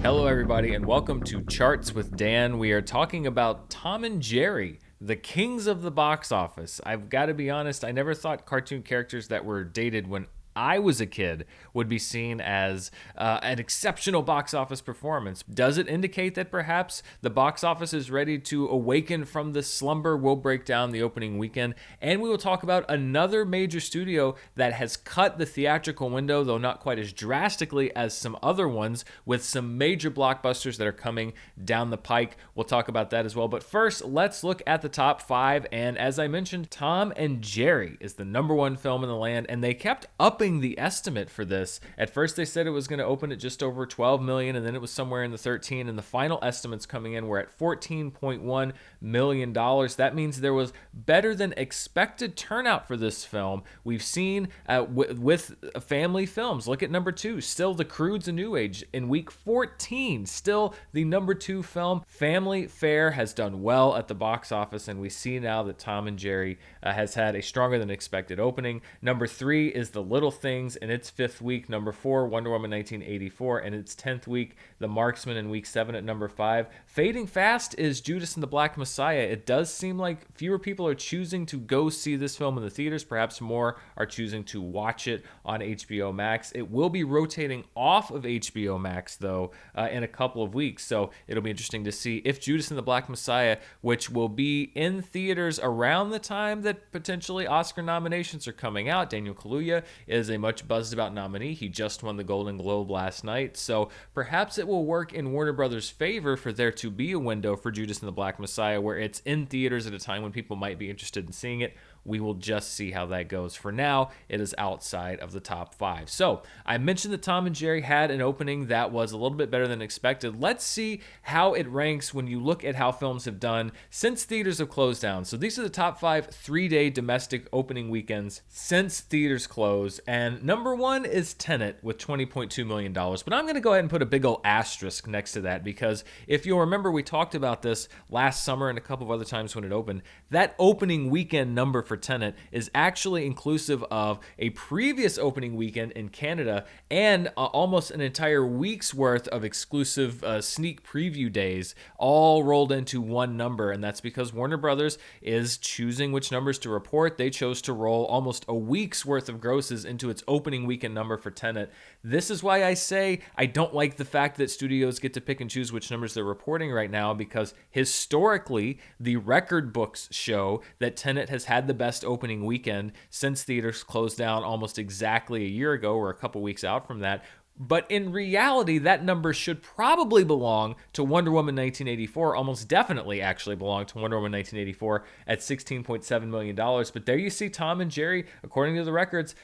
Hello, everybody, and welcome to Charts with Dan. We are talking about Tom and Jerry, the kings of the box office. I've got to be honest, I never thought cartoon characters that were dated when I was a kid would be seen as an exceptional box office performance. Does it indicate that perhaps the box office is ready to awaken from this slumber? We'll break down the opening weekend, and we will talk about another major studio that has cut the theatrical window, though not quite as drastically as some other ones, with some major blockbusters that are coming down the pike. We'll talk about that as well. But first, let's look at the top five. And as I mentioned, Tom and Jerry is the number one film in the land, and they kept upping the estimate for this. At first they said it was going to open at just over 12 million, and then it was somewhere in the 13, and the final estimates coming in were at $14.1 million. That means there was better than expected turnout for this film. We've seen with family films. Look at number 2, still The Croods: A New Age in week 14, still the number 2 film. Family Fare has done well at the box office, and we see now that Tom and Jerry has had a stronger than expected opening. Number 3 is The Little Things in its 5th week. Number 4, Wonder Woman 1984 in its 10th week. The Marksman in week 7 at number 5. Fading fast is Judas and the Black Messiah. It does seem like fewer people are choosing to go see this film in the theaters. Perhaps more are choosing to watch it on HBO Max. It will be rotating off of HBO Max, though, in a couple of weeks. So it'll be interesting to see if Judas and the Black Messiah, which will be in theaters around the time that potentially Oscar nominations are coming out. Daniel Kaluuya is a much buzzed about nominee. He just won the Golden Globe last night. So perhaps it will work in Warner Brothers' favor for there to be a window for Judas and the Black Messiah where it's in theaters at a time when people might be interested in seeing it. We will just see how that goes. For now, it is outside of the top 5. So I mentioned that Tom and Jerry had an opening that was a little bit better than expected. Let's see how it ranks when you look at how films have done since theaters have closed down. So these are the top 5 3-day domestic opening weekends since theaters closed. And number 1 is Tenet with $20.2 million. But I'm going to go ahead and put a big old asterisk next to that, because if you'll remember, we talked about this last summer and a couple of other times when it opened. That opening weekend number for Tenet is actually inclusive of a previous opening weekend in Canada and almost an entire week's worth of exclusive sneak preview days, all rolled into one number. And that's because Warner Brothers is choosing which numbers to report. They chose to roll almost a week's worth of grosses into its opening weekend number for Tenet. This is why I say I don't like the fact that studios get to pick and choose which numbers they're reporting right now, because historically the record books show that Tenet has had the best opening weekend since theaters closed down almost exactly a year ago, or a couple weeks out from that. But in reality, that number should probably belong to Wonder Woman 1984, almost definitely actually belong to Wonder Woman 1984 at $16.7 million. But there you see Tom and Jerry, according to the records,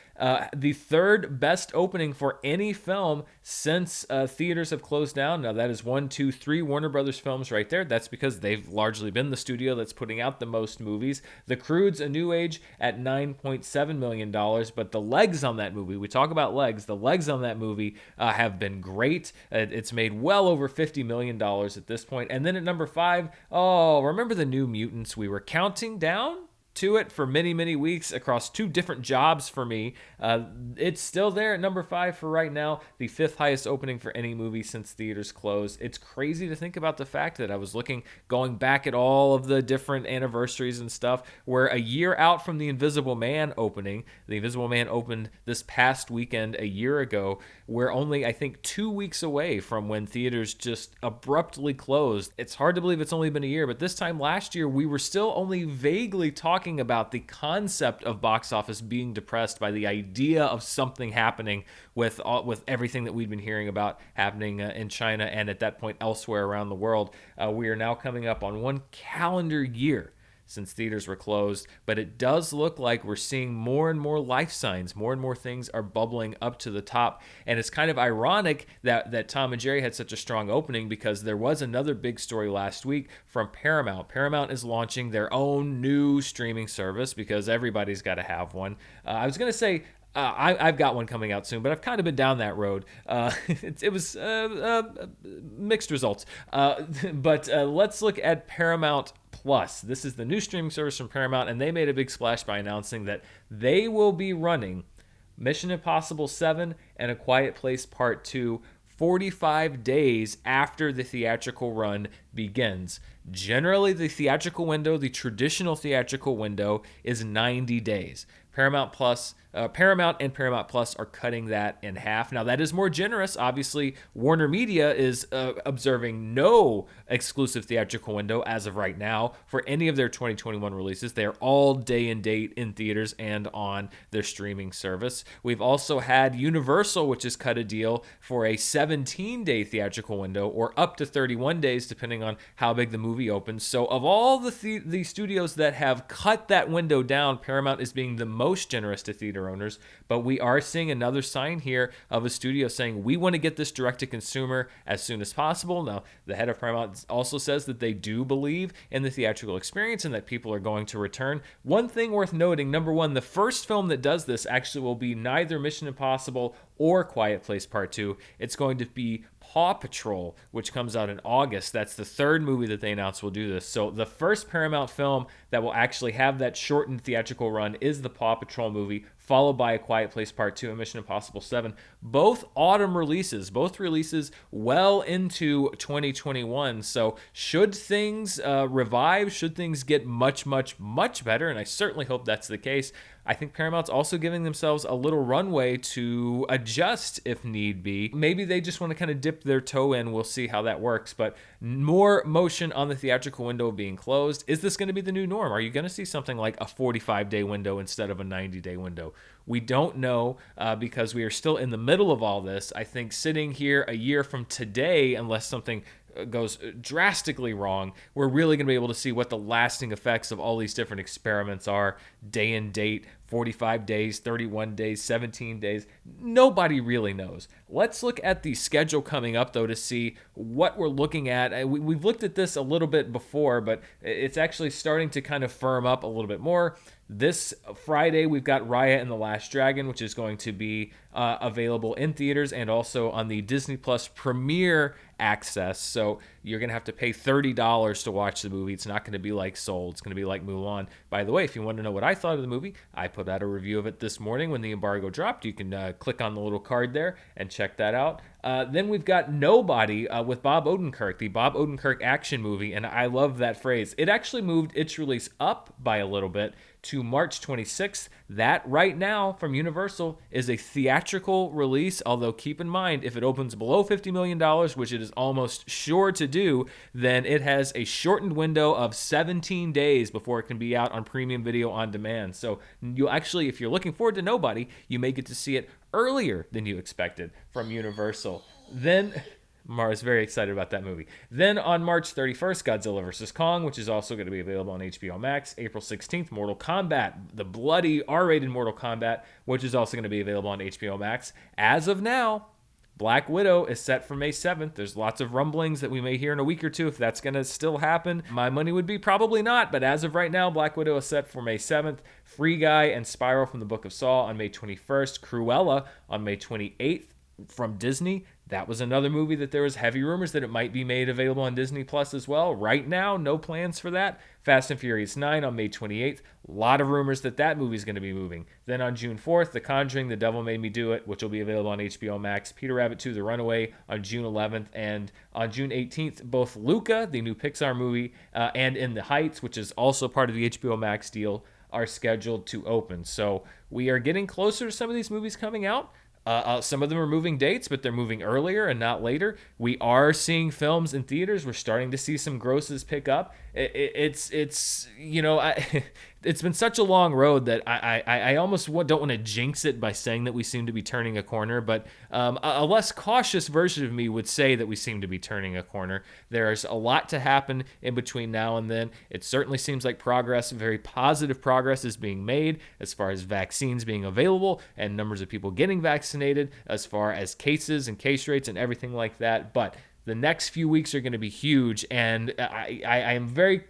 the third best opening for any film since theaters have closed down. Now that is 1, 2, 3 Warner Brothers films right there. That's because they've largely been the studio that's putting out the most movies. The Croods: A New Age at $9.7 million. But the legs on that movie, we talk about legs, the legs on that movie have been great. It's made well over $50 million at this point. And then at number 5, remember the New Mutants? We were counting down to it for many, many weeks across 2 different jobs for me. It's still there at number 5 for right now, the 5th highest opening for any movie since theaters closed. It's crazy to think about the fact that I was going back at all of the different anniversaries and stuff, where a year out from the Invisible Man opening, the Invisible Man opened this past weekend a year ago. We're only, I think, 2 weeks away from when theaters just abruptly closed. It's hard to believe it's only been a year, but this time last year, we were still only vaguely talking about the concept of box office being depressed by the idea of something happening with everything that we'd been hearing about happening in China and at that point elsewhere around the world. We are now coming up on 1 calendar year since theaters were closed, but it does look like we're seeing more and more life signs. More and more things are bubbling up to the top, and it's kind of ironic that Tom and Jerry had such a strong opening, because there was another big story last week from Paramount. Paramount is launching their own new streaming service, because everybody's got to have one. I was going to say I've got one coming out soon, but I've kind of been down that road. It was mixed results. But let's look at Paramount Plus. This is the new streaming service from Paramount, and they made a big splash by announcing that they will be running Mission Impossible 7 and A Quiet Place Part 2 45 days after the theatrical run begins. Generally, the theatrical window, the traditional theatrical window, is 90 days. Paramount and Paramount Plus are cutting that in half. Now, that is more generous. Obviously, Warner Media is observing no exclusive theatrical window as of right now for any of their 2021 releases. They are all day and date in theaters and on their streaming service. We've also had Universal, which has cut a deal for a 17-day theatrical window, or up to 31 days, depending on how big the movie opens. So, of all the studios that have cut that window down, Paramount is being the most generous to theater owners, but we are seeing another sign here of a studio saying we want to get this direct to consumer as soon as possible. Now, the head of Paramount also says that they do believe in the theatrical experience and that people are going to return. One thing worth noting, number one, the first film that does this actually will be neither Mission Impossible or Quiet Place Part 2. It's going to be Paw Patrol, which comes out in August. That's the third movie that they announced will do this. So the first Paramount film that will actually have that shortened theatrical run is the Paw Patrol movie, followed by A Quiet Place Part 2 and Mission Impossible 7. Both autumn releases, both releases well into 2021. So should things revive, should things get much, much, much better, and I certainly hope that's the case, I think Paramount's also giving themselves a little runway to adjust if need be. Maybe they just want to kind of dip their toe in. We'll see how that works. But more motion on the theatrical window being closed. Is this going to be the new norm? Are you going to see something like a 45-day window instead of a 90-day window? We don't know because we are still in the middle of all this. I think sitting here a year from today, unless something goes drastically wrong, we're really going to be able to see what the lasting effects of all these different experiments are. Day and date, 45 days, 31 days, 17 days. Nobody really knows. Let's look at the schedule coming up, though, to see what we're looking at. We've looked at this a little bit before, but it's actually starting to kind of firm up a little bit more. This Friday, we've got Raya and the Last Dragon, which is going to be available in theaters and also on the Disney Plus Premiere access. So you're going to have to pay $30 to watch the movie. It's not going to be like Soul. It's going to be like Mulan. By the way, if you want to know what I thought of the movie, I put out a review of it this morning when the embargo dropped. You can click on the little card there and check that out. Then we've got Nobody with Bob Odenkirk, the Bob Odenkirk action movie, and I love that phrase. It actually moved its release up by a little bit to March 26th. That right now from Universal is a theatrical release, although keep in mind, if it opens below $50 million, which it is almost sure to do, then it has a shortened window of 17 days before it can be out on premium video on demand. So you'll actually, if you're looking forward to Nobody, you may get to see it earlier than you expected from Universal. Then Mara's very excited about that movie. Then on March 31st, Godzilla vs. Kong, which is also going to be available on HBO Max. April 16th, Mortal Kombat, the bloody R-rated Mortal Kombat, which is also going to be available on HBO Max. As of now, Black Widow is set for May 7th. There's lots of rumblings that we may hear in a week or two if that's going to still happen. My money would be probably not, but as of right now, Black Widow is set for May 7th. Free Guy and Spiral from the Book of Saw on May 21st. Cruella on May 28th from Disney. That was another movie that there was heavy rumors that it might be made available on Disney Plus as well. Right now, no plans for that. Fast and Furious 9 on May 28th. A lot of rumors that that movie is going to be moving. Then on June 4th, The Conjuring, The Devil Made Me Do It, which will be available on HBO Max. Peter Rabbit 2, The Runaway on June 11th. And on June 18th, both Luca, the new Pixar movie, and In the Heights, which is also part of the HBO Max deal, are scheduled to open. So we are getting closer to some of these movies coming out. Some of them are moving dates, but they're moving earlier and not later. We are seeing films in theaters. We're starting to see some grosses pick up. It's you know, it's been such a long road that I almost don't want to jinx it by saying that we seem to be turning a corner, but a less cautious version of me would say that we seem to be turning a corner. There's a lot to happen in between now and then. It certainly seems like progress, very positive progress, is being made as far as vaccines being available and numbers of people getting vaccinated, as far as cases and case rates and everything like that. But the next few weeks are going to be huge, and I'm very,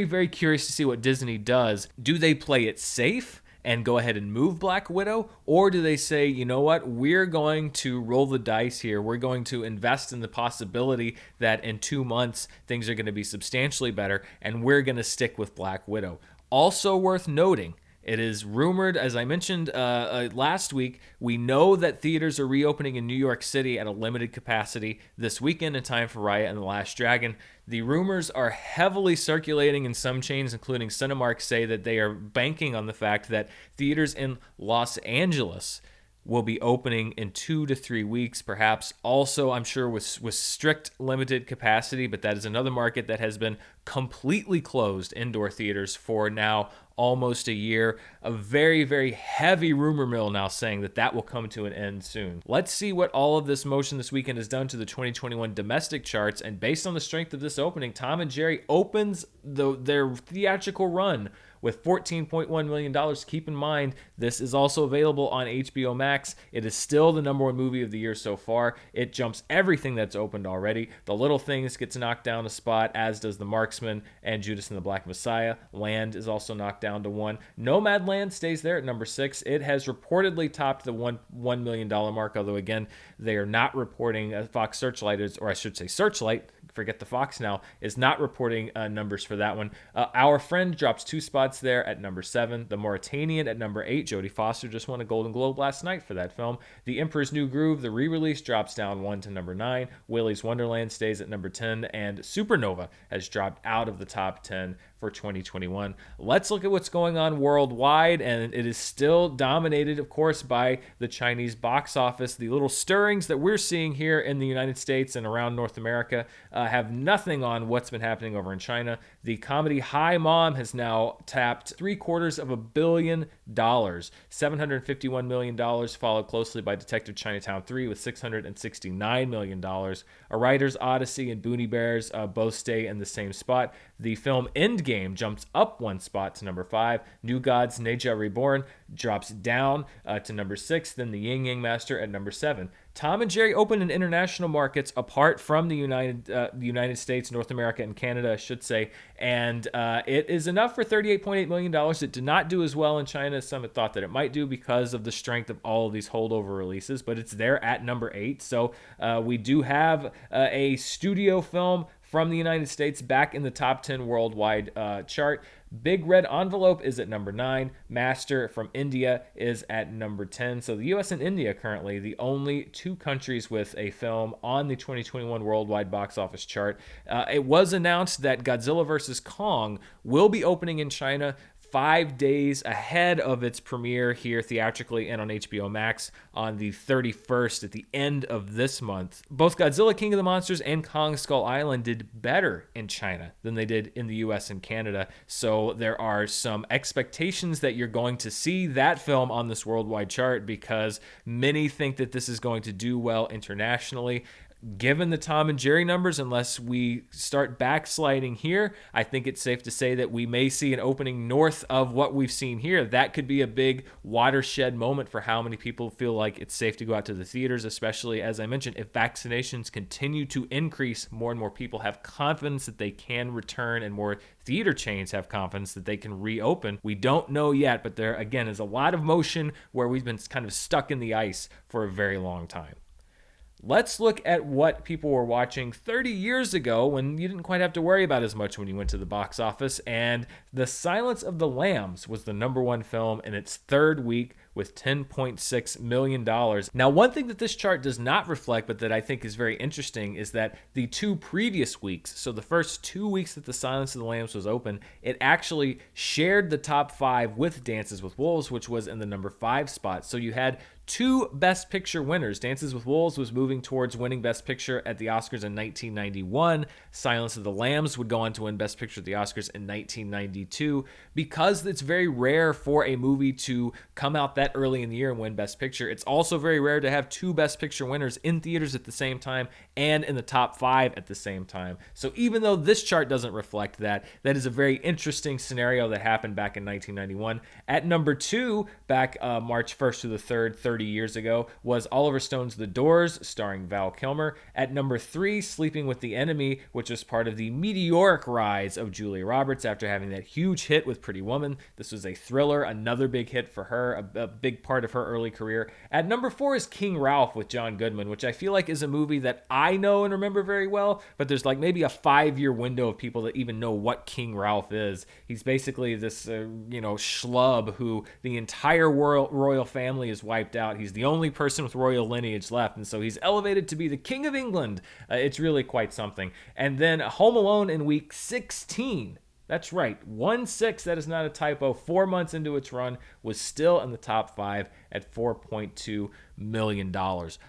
very curious to see what Disney does. Do they play it safe and go ahead and move Black Widow, or do they say, you know what, we're going to roll the dice here. We're going to invest in the possibility that in 2 months things are going to be substantially better, and we're going to stick with Black Widow. Also worth noting, It is rumored, as I mentioned last week, we know that theaters are reopening in New York City at a limited capacity this weekend in time for Raya and the Last Dragon. The rumors are heavily circulating in some chains, including Cinemark, say that they are banking on the fact that theaters in Los Angeles will be opening in 2 to 3 weeks, perhaps also, I'm sure, with strict limited capacity, but that is another market that has been completely closed, indoor theaters, for now almost a year. A very, very heavy rumor mill now saying that that will come to an end soon. Let's see what all of this motion this weekend has done to the 2021 domestic charts, and based on the strength of this opening, Tom and Jerry opens their theatrical run with $14.1 million. Keep in mind, this is also available on HBO Max. It is still the #1 movie of the year so far. It jumps everything that's opened already. The Little Things gets knocked down a spot, as does The Marksman and Judas and the Black Messiah. Land is also knocked down to 1. Nomadland stays there at number 6. It has reportedly topped the $1 million mark, although again, they are not reporting. Fox Searchlight is, or I should say Searchlight, forget the Fox now, is not reporting numbers for that one. Our Friend drops 2 spots there at number 7. The Mauritanian at number 8. Jodie Foster just won a Golden Globe last night for that film. The Emperor's New Groove, the re-release, drops down 1 to number 9. Willy's Wonderland stays at number 10, and Supernova has dropped out of the top 10 for 2021. Let's look at what's going on worldwide, and it is still dominated, of course, by the Chinese box office. The little stirrings that we're seeing here in the United States and around North America have nothing on what's been happening over in China. The comedy Hi Mom has now tapped $750 million. $751 million, followed closely by Detective Chinatown 3 with $669 million. A Writer's Odyssey and Boonie Bears both stay in the same spot. The film Endgame jumps up 1 spot to number 5. New Gods Neja Reborn drops down to number 6. Then The Yin Yang Master at number 7. Tom and Jerry opened in international markets apart from the United States, North America, and Canada, I should say, and it is enough for $38.8 million. It did not do as well in China as some had thought that it might do because of the strength of all of these holdover releases, but it's there at number 8. So we do have a studio film from the United States back in the top 10 worldwide chart. Big Red Envelope is at number 9. Master from India is at number 10. So the US and India currently the only 2 countries with a film on the 2021 worldwide box office chart. It was announced that Godzilla vs. Kong will be opening in China 5 days ahead of its premiere here theatrically and on HBO Max on the 31st at the end of this month. Both Godzilla King of the Monsters and Kong Skull Island did better in China than they did in the US and Canada. So there are some expectations that you're going to see that film on this worldwide chart because many think that this is going to do well internationally. Given the Tom and Jerry numbers, unless we start backsliding here, I think it's safe to say that we may see an opening north of what we've seen here. That could be a big watershed moment for how many people feel like it's safe to go out to the theaters, especially, as I mentioned, if vaccinations continue to increase, more and more people have confidence that they can return and more theater chains have confidence that they can reopen. We don't know yet, but there, again, is a lot of motion where we've been kind of stuck in the ice for a very long time. Let's look at what people were watching 30 years ago when you didn't quite have to worry about as much when you went to the box office. And The Silence of the Lambs was the #1 film in its 3rd week with $10.6 million. Now, one thing that this chart does not reflect, but that I think is very interesting, is that the 2 previous weeks, so the first 2 weeks that The Silence of the Lambs was open, it actually shared the top 5 with Dances with Wolves, which was in the number 5 spot. So you had 2 Best Picture winners. Dances with Wolves was moving towards winning Best Picture at the Oscars in 1991. Silence of the Lambs would go on to win Best Picture at the Oscars in 1992. Because it's very rare for a movie to come out that early in the year and win Best Picture, it's also very rare to have 2 Best Picture winners in theaters at the same time and in the top 5 at the same time. So even though this chart doesn't reflect that, that is a very interesting scenario that happened back in 1991. At number 2, back March 1st to the 3rd, 30 years ago was Oliver Stone's The Doors, starring Val Kilmer. At number 3, Sleeping with the Enemy, which was part of the meteoric rise of Julia Roberts after having that huge hit with Pretty Woman. This was a thriller, another big hit for her, a big part of her early career. At number 4 is King Ralph with John Goodman, which I feel like is a movie that I know and remember very well, but there's like maybe a 5-year window of people that even know what King Ralph is. He's basically this, schlub who the entire royal family is wiped out. He's the only person with royal lineage left, and so he's elevated to be the King of England. It's really quite something. And then Home Alone in week 16. That's right, 1/6, that is not a typo, 4 months into its run, was still in the top 5 at $4.2 million.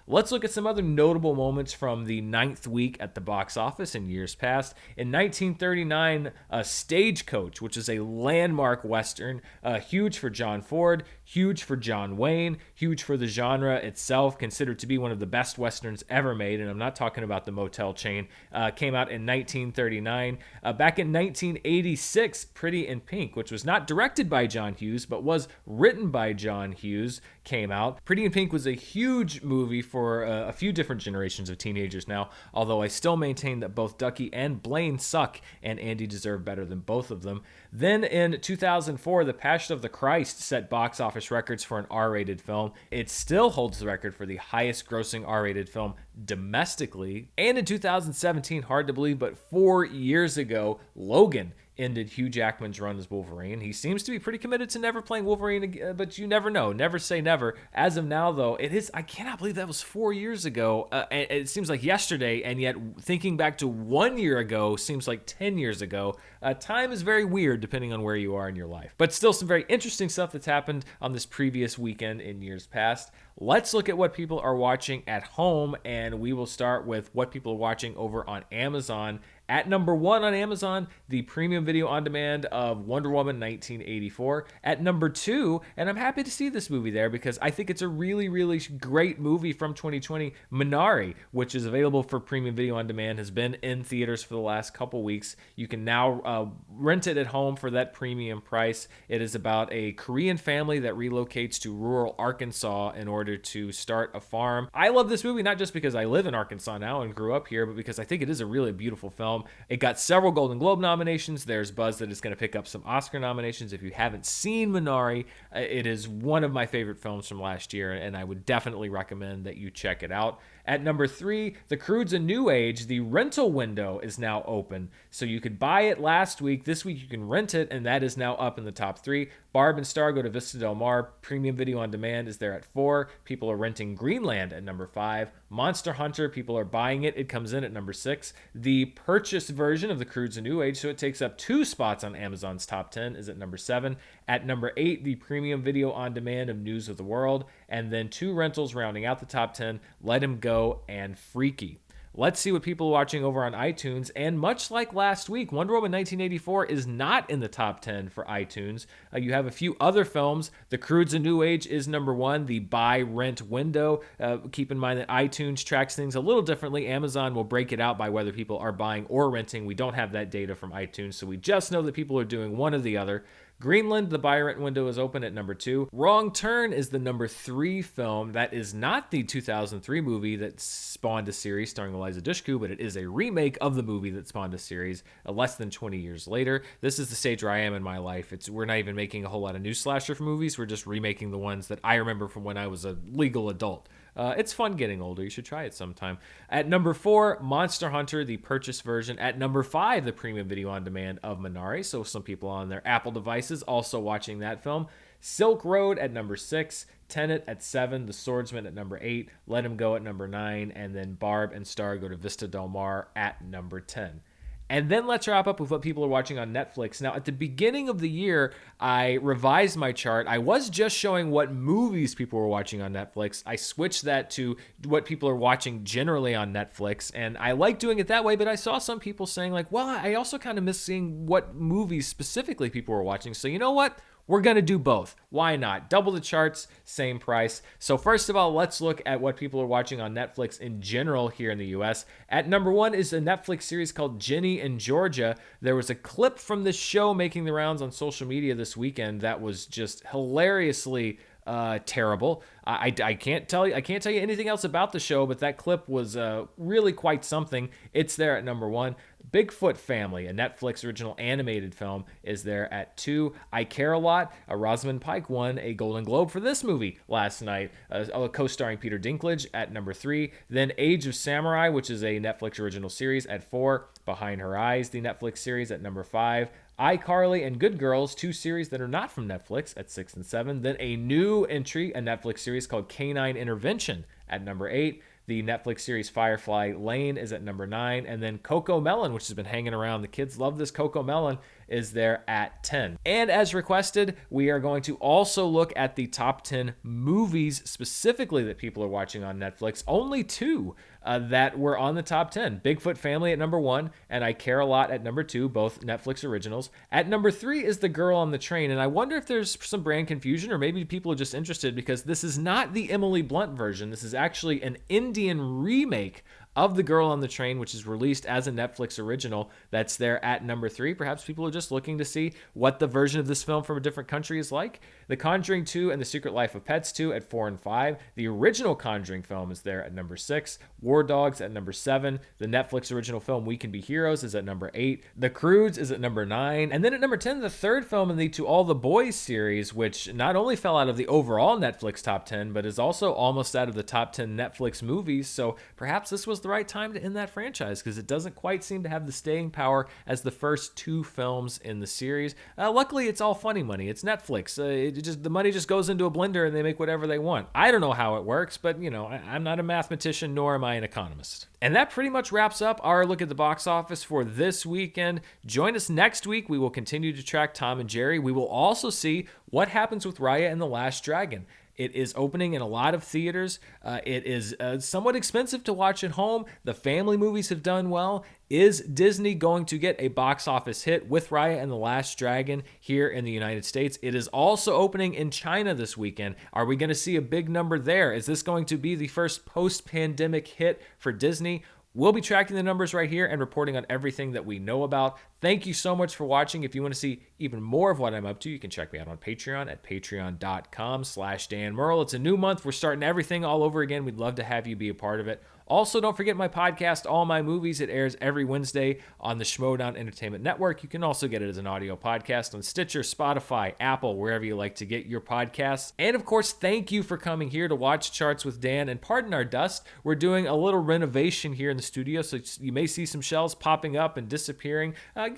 Let's look at some other notable moments from the 9th week at the box office in years past. In 1939, Stagecoach, which is a landmark Western, huge for John Ford, huge for John Wayne, huge for the genre itself, considered to be one of the best Westerns ever made, and I'm not talking about the motel chain, came out in 1939. Back in 1986, Pretty in Pink, which was not directed by John Hughes, but was written by John Hughes, came out. Pretty in Pink was a huge movie for a few different generations of teenagers now, although I still maintain that both Ducky and Blaine suck, and Andy deserved better than both of them. Then in 2004, The Passion of the Christ set box office records for an R-rated film. It still holds the record for the highest grossing R-rated film domestically. And in 2017, hard to believe, but 4 years ago, Logan ended Hugh Jackman's run as Wolverine. He seems to be pretty committed to never playing Wolverine again, but you never know. Never say never. As of now, though, I cannot believe that was 4 years ago. It seems like yesterday, and yet thinking back to 1 year ago seems like 10 years ago. Time is very weird depending on where you are in your life. But still some very interesting stuff that's happened on this previous weekend in years past. Let's look at what people are watching at home, and we will start with what people are watching over on Amazon. At number 1 on Amazon, the premium video on demand of Wonder Woman 1984. At number 2, and I'm happy to see this movie there because I think it's a really, really great movie from 2020, Minari, which is available for premium video on demand, has been in theaters for the last couple weeks. You can now rent it at home for that premium price. It is about a Korean family that relocates to rural Arkansas in order to start a farm. I love this movie not just because I live in Arkansas now and grew up here, but because I think it is a really beautiful film. It got several Golden Globe nominations. There's buzz that it's going to pick up some Oscar nominations. If you haven't seen Minari, it is one of my favorite films from last year, and I would definitely recommend that you check it out. At number 3, The Croods: A New Age. The rental window is now open. So you could buy it last week. This week you can rent it, and that is now up in the top 3. Barb and Star go to Vista Del Mar. Premium video on demand is there at 4. People are renting Greenland at number 5. Monster Hunter, people are buying it. It comes in at number 6. The purchase version of The Croods: A New Age, so it takes up 2 spots on Amazon's top 10, is at number 7. At number 8, the premium video on demand of News of the World. And then 2 rentals rounding out the top 10, Let Him Go and Freaky. Let's see what people are watching over on iTunes. And much like last week, Wonder Woman 1984 is not in the top 10 for iTunes. You have a few other films. The Croods: A New Age is number 1, the buy-rent window. Keep in mind that iTunes tracks things a little differently. Amazon will break it out by whether people are buying or renting. We don't have that data from iTunes, so we just know that people are doing one or the other. Greenland, the buy-rent window is open at number 2. Wrong Turn is the number 3 film. That is not the 2003 movie that spawned a series starring Eliza Dushku, but it is a remake of the movie that spawned a series less than 20 years later. This is the stage where I am in my life. We're not even making a whole lot of new slasher movies. We're just remaking the ones that I remember from when I was a legal adult. It's fun getting older. You should try it sometime. At number 4, Monster Hunter, the purchase version. At number 5, the premium video on demand of Minari. So some people on their Apple devices also watching that film. Silk Road at number 6. Tenet at 7. The Swordsman at number 8. Let Him Go at number 9. And then Barb and Star go to Vista Del Mar at number 10. And then let's wrap up with what people are watching on Netflix. Now, at the beginning of the year, I revised my chart. I was just showing what movies people were watching on Netflix. I switched that to what people are watching generally on Netflix. And I like doing it that way, but I saw some people saying like, well, I also kind of miss seeing what movies specifically people were watching. So you know what? We're going to do both. Why not? Double the charts, same price. So first of all, let's look at what people are watching on Netflix in general here in the US. At number 1 is a Netflix series called Ginny and Georgia. There was a clip from this show making the rounds on social media this weekend that was just hilariously terrible. I can't tell you anything else about the show, but that clip was really quite something. It's there at number 1. Bigfoot Family, a Netflix original animated film, is there at 2. I Care a Lot. Rosamund Pike won a Golden Globe for this movie last night, co-starring Peter Dinklage, at number 3. Then Age of Samurai, which is a Netflix original series, at 4. Behind Her Eyes, the Netflix series, at number 5. iCarly and Good Girls, 2 series that are not from Netflix, at 6 and 7. Then a new entry, a Netflix series called Canine Intervention, at number 8. The Netflix series Firefly Lane is at number 9. And then Coco Melon, which has been hanging around. The kids love this Coco Melon, is there at 10. And as requested, we are going to also look at the top 10 movies specifically that people are watching on Netflix. Only 2 that were on the top 10. Bigfoot Family at number 1 and I Care a Lot at number 2, both Netflix originals. At number 3 is The Girl on the Train, and I wonder if there's some brand confusion or maybe people are just interested because this is not the Emily Blunt version. This is actually an Indian remake of The Girl on the Train, which is released as a Netflix original. That's there at number 3. Perhaps people are just looking to see what the version of this film from a different country is like. The Conjuring 2 and The Secret Life of Pets 2 at 4 and 5. The original Conjuring film is there at number 6. War Dogs at number 7. The Netflix original film We Can Be Heroes is at number 8. The Croods is at number 9. And then at number 10, the third film in the To All the Boys series, which not only fell out of the overall Netflix top 10, but is also almost out of the top 10 Netflix movies. So perhaps this was the right time to end that franchise because it doesn't quite seem to have the staying power as the first 2 films in the series. Luckily, it's all funny money. It's Netflix. The money just goes into a blender and they make whatever they want. I don't know how it works, but I'm not a mathematician nor am I an economist. And that pretty much wraps up our look at the box office for this weekend. Join us next week. We will continue to track Tom and Jerry. We will also see what happens with Raya and the Last Dragon. It is opening in a lot of theaters. It is somewhat expensive to watch at home. The family movies have done well. Is Disney going to get a box office hit with Raya and the Last Dragon here in the United States? It is also opening in China this weekend. Are we going to see a big number there? Is this going to be the first post-pandemic hit for Disney? We'll be tracking the numbers right here and reporting on everything that we know about. Thank you so much for watching. If you want to see even more of what I'm up to, you can check me out on Patreon at patreon.com/Dan Murrell. It's a new month. We're starting everything all over again. We'd love to have you be a part of it. Also, don't forget my podcast, All My Movies. It airs every Wednesday on the Schmodown Entertainment Network. You can also get it as an audio podcast on Stitcher, Spotify, Apple, wherever you like to get your podcasts. And of course, thank you for coming here to watch Charts with Dan. And pardon our dust, we're doing a little renovation here in the studio, so you may see some shelves popping up and disappearing.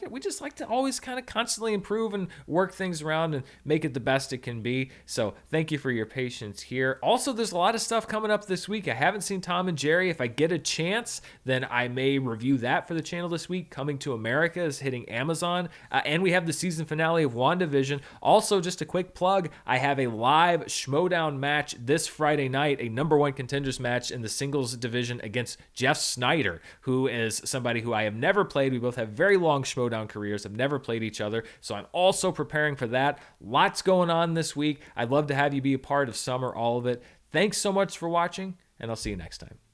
We just like to always kind of constantly improve and work things around and make it the best it can be. So thank you for your patience here. Also, there's a lot of stuff coming up this week. I haven't seen Tom and Jerry. If I get a chance, then I may review that for the channel this week. Coming to America is hitting Amazon. And we have the season finale of WandaVision. Also, just a quick plug, I have a live Schmodown match this Friday night, a number 1 contenders match in the singles division against Jeff Snyder, who is somebody who I have never played. We both have very long Schmodown careers, have never played each other. So I'm also preparing for that. Lots going on this week. I'd love to have you be a part of some or all of it. Thanks so much for watching, and I'll see you next time.